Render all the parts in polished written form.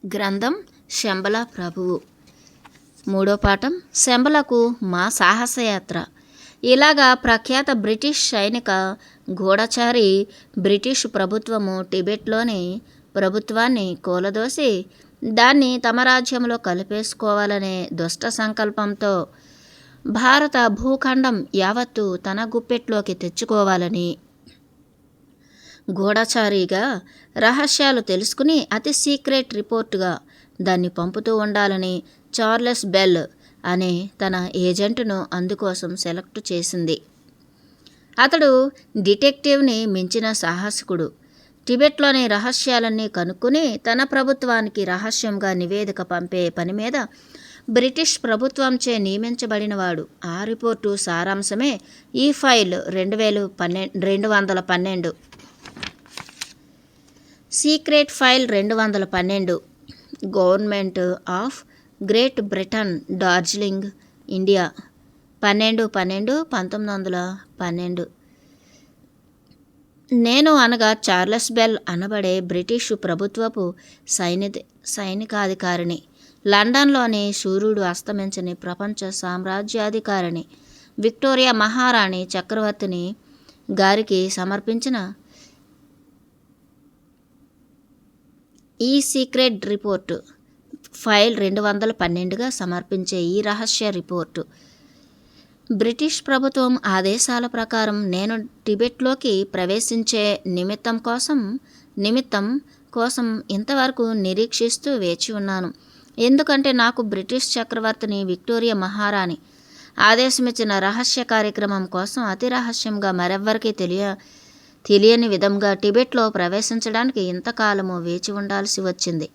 గ్రంథం శంబల ప్రభువు. మూడో పాఠం శంబలకు మా సాహసయాత్ర. ఇలాగా ప్రఖ్యాత బ్రిటిష్ సైనిక గూఢచారి బ్రిటిష్ ప్రభుత్వము టిబెట్లోని ప్రభుత్వాన్ని కూలదోసి దాన్ని తమ రాజ్యంలో కలిపేసుకోవాలనే దుష్ట సంకల్పంతో భారత భూఖండం యావత్తు తన గుప్పెట్లోకి తెచ్చుకోవాలని గూఢచారిగా రహస్యాలు తెలుసుకుని అతి సీక్రెట్ రిపోర్టుగా దాన్ని పంపుతూ ఉండాలని చార్లెస్ బెల్ అనే తన ఏజెంట్ను అందుకోసం సెలెక్ట్ చేసింది. అతడు డిటెక్టివ్ని మించిన సాహసికుడు. టిబెట్లోని రహస్యాలన్నీ కనుక్కుని తన ప్రభుత్వానికి రహస్యంగా నివేదిక పంపే పని మీద బ్రిటిష్ ప్రభుత్వంచే నియమించబడినవాడు. ఆ రిపోర్టు సారాంశమే ఈ file 212. Secret file 212. Government of great Britain, Darjeeling, India, 12/12/1912. నేను అనగా చార్లెస్ బెల్ అనబడే బ్రిటిషు ప్రభుత్వపు సైనికాధికారిని, లండన్లోని సూర్యుడు అస్తమించని ప్రపంచ సామ్రాజ్యాధికారిని, విక్టోరియా మహారాణి చక్రవర్తిని గారికి సమర్పించిన ఈ సీక్రెట్ రిపోర్టు ఫైల్ 212గా సమర్పించే ఈ రహస్య రిపోర్టు బ్రిటిష్ ప్రభుత్వం ఆదేశాల ప్రకారం నేను టిబెట్లోకి ప్రవేశించే నిమిత్తం కోసం ఇంతవరకు నిరీక్షిస్తూ వేచి ఉన్నాను. ఎందుకంటే నాకు బ్రిటిష్ చక్రవర్తిని విక్టోరియా మహారాణి ఆదేశమిచ్చిన రహస్య కార్యక్రమం కోసం అతి రహస్యంగా మరెవ్వరికీ తెలియని విధంగా టిబెట్లో ప్రవేశించడానికి ఇంతకాలము వేచి ఉండాల్సి వచ్చింది.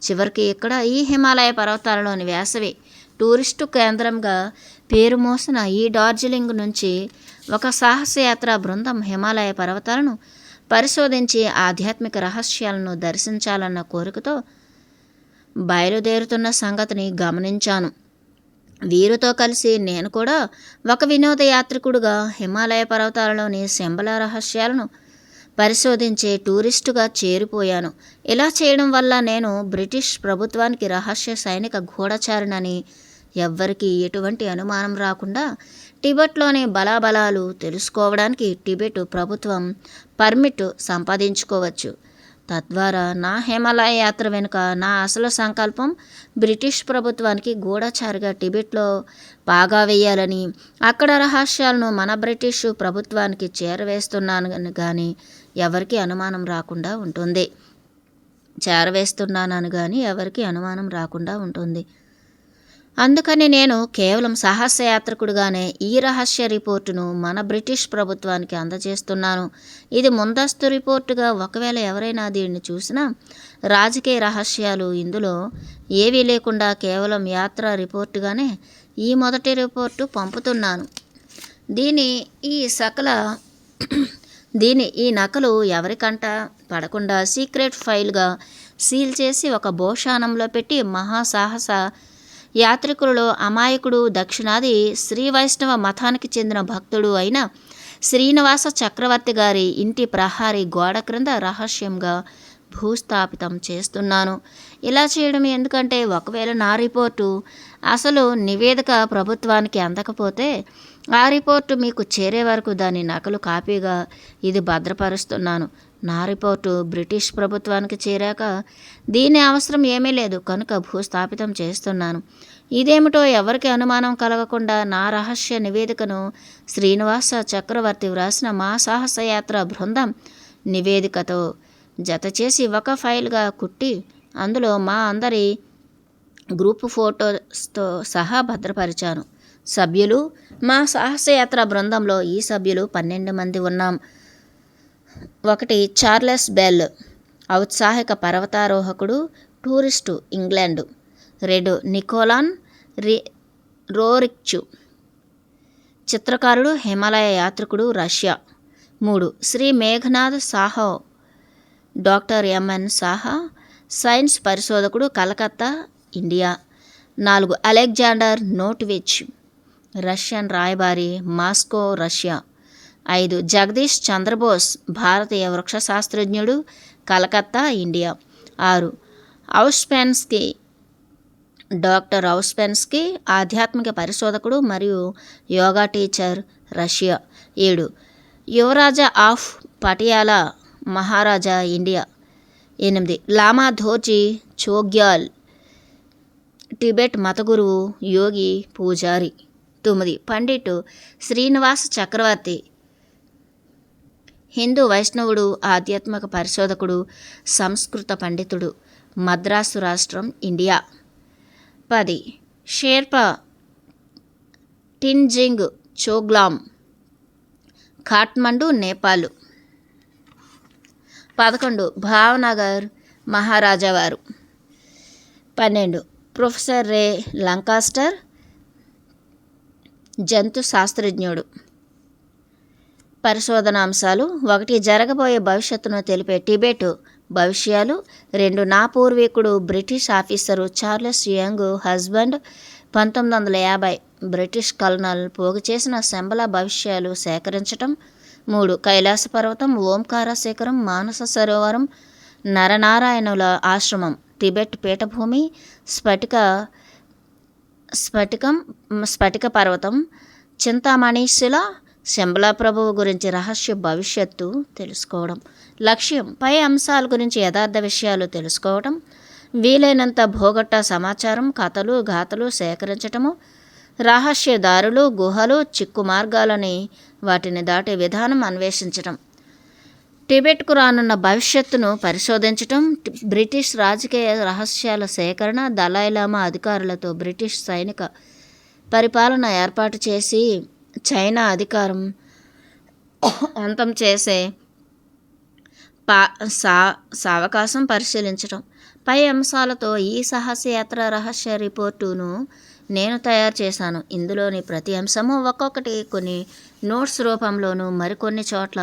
చివరికి ఇక్కడ ఈ హిమాలయ పర్వతాలలోని వేసవి టూరిస్టు కేంద్రంగా పేరు మోసిన ఈ డార్జిలింగ్ నుంచి ఒక సాహసయాత్ర బృందం హిమాలయ పర్వతాలను పరిశోధించి ఆధ్యాత్మిక రహస్యాలను దర్శించాలన్న కోరికతో బయలుదేరుతున్న సంగతిని గమనించాను. వీరితో కలిసి నేను కూడా ఒక వినోదయాత్రికుడుగా హిమాలయ పర్వతాలలోని శంబల రహస్యాలను పరిశోధించే టూరిస్టుగా చేరిపోయాను. ఇలా చేయడం వల్ల నేను బ్రిటిష్ ప్రభుత్వానికి రహస్య సైనిక గూఢచారినని ఎవ్వరికీ ఎటువంటి అనుమానం రాకుండా టిబెట్లోని బలాబలాలు తెలుసుకోవడానికి టిబెట్ ప్రభుత్వం పర్మిట్ సంపాదించుకోవచ్చు. తద్వారా నా హిమాలయ యాత్ర వెనుక నా అసలు సంకల్పం బ్రిటిష్ ప్రభుత్వానికి గూఢచారిగా టిబెట్లో పాగా వేయాలని, అక్కడ రహస్యాలను మన బ్రిటిష్ ప్రభుత్వానికి చేరవేస్తున్నానని కానీ ఎవరికి అనుమానం రాకుండా ఉంటుంది. అందుకని నేను కేవలం సాహసయాత్రికుడిగానే ఈ రహస్య రిపోర్టును మన బ్రిటిష్ ప్రభుత్వానికి అందజేస్తున్నాను. ఇది ముందస్తు రిపోర్టుగా, ఒకవేళ ఎవరైనా దీన్ని చూసినా రాజకీయ రహస్యాలు ఇందులో ఏవీ లేకుండా కేవలం యాత్ర రిపోర్టుగానే ఈ మొదటి రిపోర్టు పంపుతున్నాను. ఈ నకలు ఎవరికంట పడకుండా సీక్రెట్ ఫైల్గా సీల్ చేసి ఒక భోషాణంలో పెట్టి మహాసాహస యాత్రికులలో అమాయకుడు, దక్షిణాది శ్రీ వైష్ణవ మతానికి చెందిన భక్తుడు అయిన శ్రీనివాస చక్రవర్తి గారి ఇంటి ప్రహారీ గోడ క్రింద రహస్యంగా భూస్థాపితం చేస్తున్నాను. ఇలా చేయడం ఎందుకంటే ఒకవేళ నా రిపోర్టు అసలు నివేదిక ప్రభుత్వానికి అందకపోతే ఆ రిపోర్టు మీకు చేరే వరకు దాని నకలు కాపీగా ఇది భద్రపరుస్తున్నాను. నా రిపోర్టు బ్రిటిష్ ప్రభుత్వానికి చేరాక దీని అవసరం ఏమీ లేదు కనుక భూస్థాపితం చేస్తున్నాను. ఇదేమిటో ఎవరికి అనుమానం కలగకుండా నా రహస్య నివేదికను శ్రీనివాస చక్రవర్తి వ్రాసిన మా సాహసయాత్ర బృందం నివేదికతో జత చేసి ఒక ఫైల్గా కుట్టి అందులో మా అందరి గ్రూప్ ఫోటోస్తో సహా భద్రపరిచాను. సభ్యులు, మా సాహసయాత్ర బృందంలో ఈ సభ్యులు 12 మంది ఉన్నాం. 1 చార్లెస్ బెల్, ఔత్సాహిక పర్వతారోహకుడు, టూరిస్టు, ఇంగ్లాండ్. 2 నికోలాన్ రోరిక్చు, చిత్రకారుడు, హిమాలయ యాత్రికుడు, Russia. 3 Shri Meghnad Saha, doctor MN Saha, science పరిశోధకుడు, Calcutta, India. 4 Alexander Notovitch, Russian రాయబారి, మాస్కో, రష్యా. 5 జగదీష్ చంద్రబోస్, భారతీయ వృక్షశాస్త్రజ్ఞుడు, Calcutta, India. 6 Ouspensky doctor Ouspensky ఆధ్యాత్మిక పరిశోధకుడు మరియు యోగా టీచర్, రష్యా. 7. యువరాజా ఆఫ్ పటియాలా, మహారాజా, ఇండియా. 8. లామా ధోర్జీ చోగ్యాల్, టిబెట్ మత గురువు, యోగి, పూజారి. 9. పండిట్ శ్రీనివాస చక్రవర్తి, హిందూ వైష్ణవుడు, ఆధ్యాత్మిక పరిశోధకుడు, సంస్కృత పండితుడు, మద్రాసు రాష్ట్రం, ఇండియా. 10. షేర్పా టిన్జింగ్ చోగ్లామ్, ఖాట్మండు, నేపాల్. 11. భావనగర్ మహారాజా వారు. 12. ప్రొఫెసర్ రే లంకాస్టర్, జంతు శాస్త్రజ్ఞుడు. పరిశోధనాంశాలు: 1. జరగబోయే భవిష్యత్తును తెలిపే టిబెట్ భవిష్యాలు. 2. నా పూర్వీకుడు British officer Charles Younghusband 1950 British colonel పోగు చేసిన శంబల భవిష్యాలు సేకరించటం. 3. కైలాస పర్వతం, ఓంకార శిఖరం, మానస సరోవరం, నరనారాయణుల ఆశ్రమం, టిబెట్ పీఠభూమి, స్ఫటిక పర్వతం, చింతామణి శిల, శంబల ప్రభువు గురించి రహస్య భవిష్యత్తు తెలుసుకోవడం. లక్ష్యం: పై అంశాల గురించి యథార్థ విషయాలు తెలుసుకోవడం, వీలైనంత భూగట్ట సమాచారం, కథలు, గాథలు సేకరించటము, రహస్య దారులు, గుహలు, చిక్కు మార్గాలని వాటిని దాటే విధానం అన్వేషించటం, టిబెట్కు రానున్న భవిష్యత్తును పరిశోధించటం, బ్రిటిష్ రాజకీయ రహస్యాల సేకరణ, దలైలామా అధికారులతో బ్రిటిష్ సైనిక పరిపాలన ఏర్పాటు చేసి చైనా అధికారం అంతం చేసే సావకాశం పరిశీలించటం. పై అంశాలతో ఈ సాహసయాత్ర రహస్య రిపోర్టును నేను తయారు చేశాను. ఇందులోని ప్రతి అంశము ఒక్కొక్కటి కొన్ని నోట్స్ రూపంలోను, మరికొన్ని చోట్ల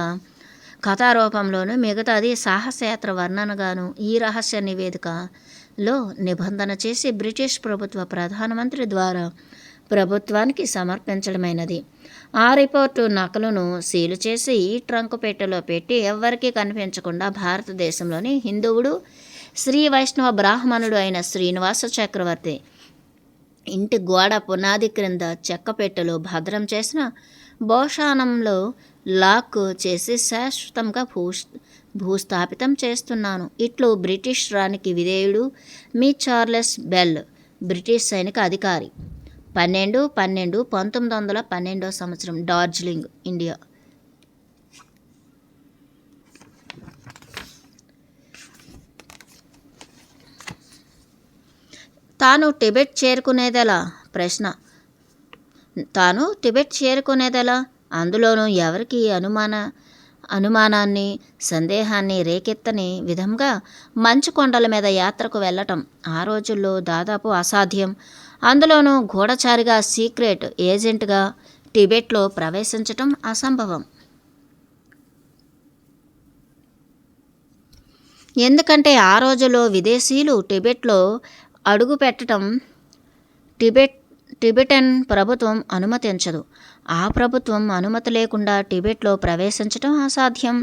కథా రూపంలోను, మిగతాది సాహసయాత్ర వర్ణనగాను ఈ రహస్య నివేదికలో నిబంధన చేసి బ్రిటిష్ ప్రభుత్వ ప్రధానమంత్రి ద్వారా ప్రభుత్వానికి సమర్పించడమైనది. ఆ రిపోర్టు నకలును సీలు చేసి ఈ ట్రంకు పెట్టెలో పెట్టి ఎవ్వరికీ కనిపించకుండా భారతదేశంలోని హిందువుడు, శ్రీ వైష్ణవ బ్రాహ్మణుడు అయిన శ్రీనివాస చక్రవర్తి ఇంటి గోడ పునాది క్రింద చెక్క పెట్టెలో భద్రం చేసిన భోషాణంలో లాక్ చేసి శాశ్వతంగా భూస్థాపితం చేస్తున్నాను. ఇట్లు బ్రిటిష్ రాణికి విధేయుడు మీ చార్లెస్ బెల్, బ్రిటిష్ సైనిక అధికారి. 12/12/1912 డార్జిలింగ్, ఇండియా. తాను టిబెట్ చేరుకునేదెలా? ప్రశ్న: తాను టిబెట్ చేరుకునేదెలా? అందులోనూ ఎవరికి అనుమానాన్ని, సందేహాన్ని రేకెత్తని విధంగా మంచు కొండల మీద యాత్రకు వెళ్ళటం ఆ రోజుల్లో దాదాపు అసాధ్యం. అందులోనూ గూఢచారిగా, సీక్రెట్ ఏజెంట్గా టిబెట్లో ప్రవేశించటం అసంభవం. ఎందుకంటే ఆ రోజుల్లో విదేశీయులు టిబెట్లో అడుగు పెట్టడం టిబెటన్ ప్రభుత్వం అనుమతించదు. ఆ ప్రభుత్వం అనుమతి లేకుండా టిబెట్లో ప్రవేశించడం అసాధ్యం.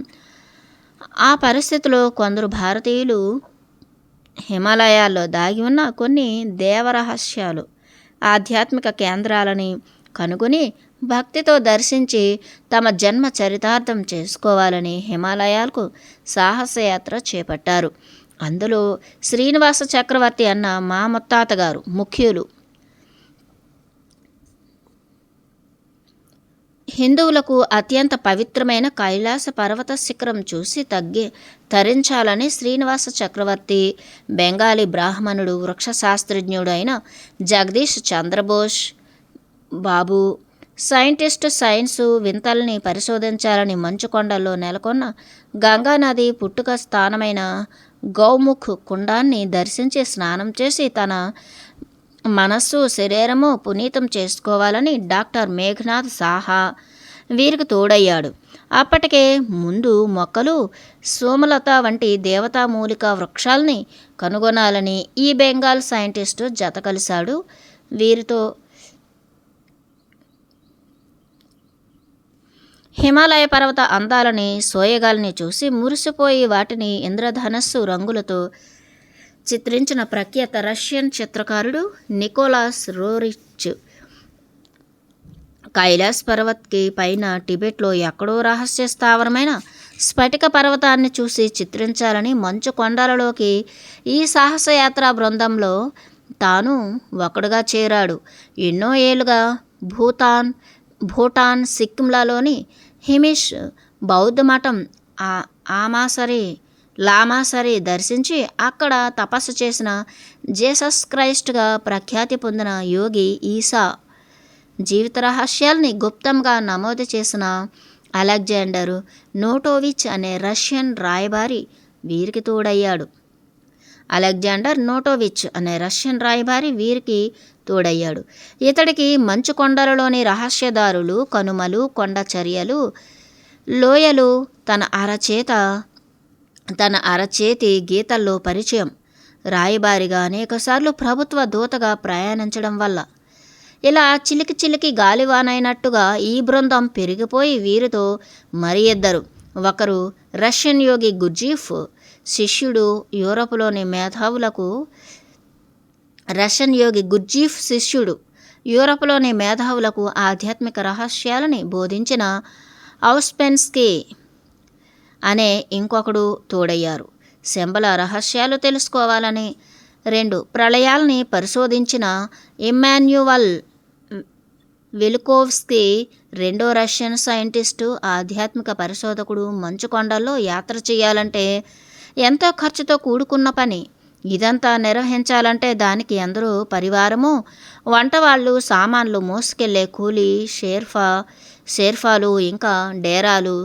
ఆ పరిస్థితిలో కొందరు భారతీయులు హిమాలయాల్లో దాగి ఉన్న కొన్ని దేవరహస్యాలు, ఆధ్యాత్మిక కేంద్రాలని కనుగొని భక్తితో దర్శించి తమ జన్మ చరితార్థం చేసుకోవాలని హిమాలయాలకు సాహసయాత్ర చేపట్టారు. అందులో శ్రీనివాస చక్రవర్తి అన్న మా ముత్తాత గారు ముఖ్యులు. హిందువులకు అత్యంత పవిత్రమైన కైలాస పర్వత శిఖరం చూసి తరించాలని శ్రీనివాస చక్రవర్తి బెంగాలీ బ్రాహ్మణుడు, వృక్షశాస్త్రజ్ఞుడు అయిన జగదీష్ చంద్రబోస్ బాబు సైన్సు వింతల్ని పరిశోధించాలని మంచుకొండల్లో నెలకొన్న గంగానది పుట్టుక స్థానమైన గౌముఖ్ కుండాన్ని దర్శించి స్నానం చేసి తన మనస్సు, శరీరము పునీతం చేసుకోవాలని డాక్టర్ మేఘనాథ్ సాహా వీరికి తోడయ్యాడు. అప్పటికే ముందు మొక్కలు, సోమలత వంటి దేవతామూలిక వృక్షాల్ని కనుగొనాలని ఈ బెంగాల్ సైంటిస్టు జత కలిశాడు. వీరితో హిమాలయ పర్వత అందాలని, సోయగాల్ని చూసి మురిసిపోయి వాటిని ఇంద్రధనస్సు రంగులతో చిత్రించిన ప్రఖ్యాత రష్యన్ చిత్రకారుడు నికోలాస్ రోరిచ్. కైలాస్ పర్వత్కి పైన టిబెట్లో ఎక్కడో రహస్య స్థావరమైన స్ఫటిక పర్వతాన్ని చూసి చిత్రించాలని మంచు కొండలలోకి ఈ సాహసయాత్రా బృందంలో తాను ఒకడుగా చేరాడు. ఎన్నో ఏళ్ళుగా భూటాన్, సిక్కింలలోని హిమిష్ బౌద్ధ మఠం లామాసరి దర్శించి అక్కడ తపస్సు చేసిన జీసస్ క్రైస్ట్గా ప్రఖ్యాతి పొందిన యోగి ఈసా జీవిత రహస్యాల్ని గుప్తంగా నమోదు చేసిన అలెగ్జాండర్ నోటోవిచ్ అనే రష్యన్ రాయబారి వీరికి తోడయ్యాడు. ఇతడికి మంచు కొండలలోని రహస్యదారులు, కనుమలు, కొండ చర్యలు, లోయలు తన అరచేతి గీతల్లో పరిచయం. రాయబారిగా అనేకసార్లు ప్రభుత్వ దూతగా ప్రయాణించడం వల్ల ఇలా చిలికి గాలివానైనట్టుగా ఈ బృందం పెరిగిపోయి వీరితో మరి ఇద్దరు. ఒకరు రష్యన్ యోగి గుర్జీఫ్ శిష్యుడు. యూరప్లోని మేధావులకు ఆధ్యాత్మిక రహస్యాలని బోధించిన ఔస్పెన్స్కీ అనే ఇంకొకడు తోడయ్యారు. శంబల రహస్యాలు తెలుసుకోవాలని 2 ప్రళయాల్ని పరిశోధించిన ఇమ్మాన్యువల్ వెలుకోవ్స్కీ రెండో రష్యన్ సైంటిస్టు, ఆధ్యాత్మిక పరిశోధకుడు. మంచు కొండల్లో యాత్ర చేయాలంటే ఎంతో ఖర్చుతో కూడుకున్న పని. ఇదంతా నిర్వహించాలంటే దానికి ఎందరో పరివారము, వంటవాళ్ళు, సామాన్లు మోసుకెళ్లే కూలీ షేర్ఫాలు, ఇంకా డేరాలు,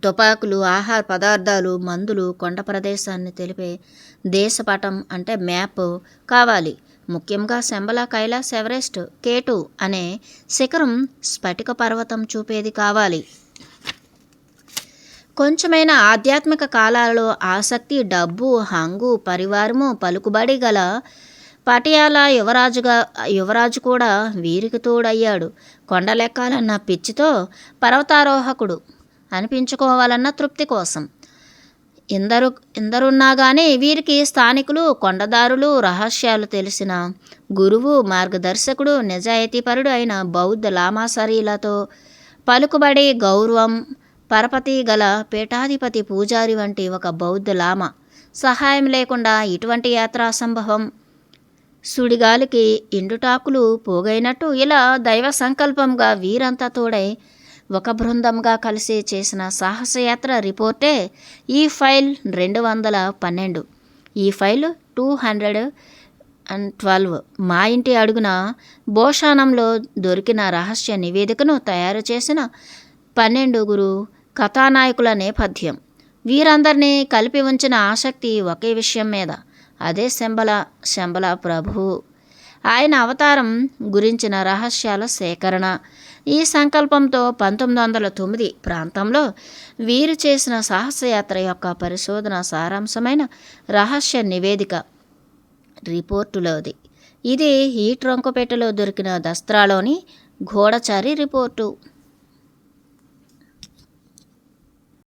తుపాకులు, ఆహార పదార్థాలు, మందులు, కొండ ప్రదేశాన్ని తెలిపే దేశపటం అంటే మ్యాప్ కావాలి. ముఖ్యంగా శంబల, కైలాస్, ఎవరెస్ట్, K2 అనే శిఖరం, స్ఫటిక పర్వతం చూపేది కావాలి. కొంచెమైనా ఆధ్యాత్మిక కాలాలలో ఆసక్తి, డబ్బు, హంగు, పరివారము, పలుకుబడి గల పటియాలా యువరాజు కూడా వీరికి తోడయ్యాడు. కొండలెక్కాలన్న పిచ్చితో పర్వతారోహకుడు అనిపించుకోవాలన్న తృప్తి కోసం. ఇందరున్నా కానీ వీరికి స్థానికులు, కొండదారులు, రహస్యాలు తెలిసిన గురువు, మార్గదర్శకుడు, నిజాయితీపరుడు అయిన బౌద్ధ లామాసరీలతో పలుకుబడి, గౌరవం, పరపతి గల పీఠాధిపతి పూజారి వంటి ఒక బౌద్ధ లామా సహాయం లేకుండా ఇటువంటి యాత్ర అసంభవం. సుడిగాలికి ఎండుటాకులు పోగైనట్టు ఇలా దైవ సంకల్పంగా వీరంతా తోడై ఒక బృందంగా కలిసి చేసిన సాహసయాత్ర రిపోర్టే ఈ ఫైల్ 212. ఈ ఫైల్ 212 మా ఇంటి అడుగున భోషాణంలో దొరికిన రహస్య నివేదికను తయారు చేసిన 12 కథానాయకుల నేపథ్యం. వీరందరినీ కలిపి ఉంచిన ఆసక్తి ఒకే విషయం మీద, అదే శంబల ప్రభువు, ఆయన అవతారం గురించిన రహస్యాల సేకరణ. ఈ సంకల్పంతో 1909 ప్రాంతంలో వీరు చేసిన సాహసయాత్ర యొక్క పరిశోధన సారాంశమైన రహస్య నివేదిక రిపోర్టులోది. ఇది ఈ ట్రంకుపెట్టెలో దొరికిన దస్త్రాలోని గూఢచారి రిపోర్టు.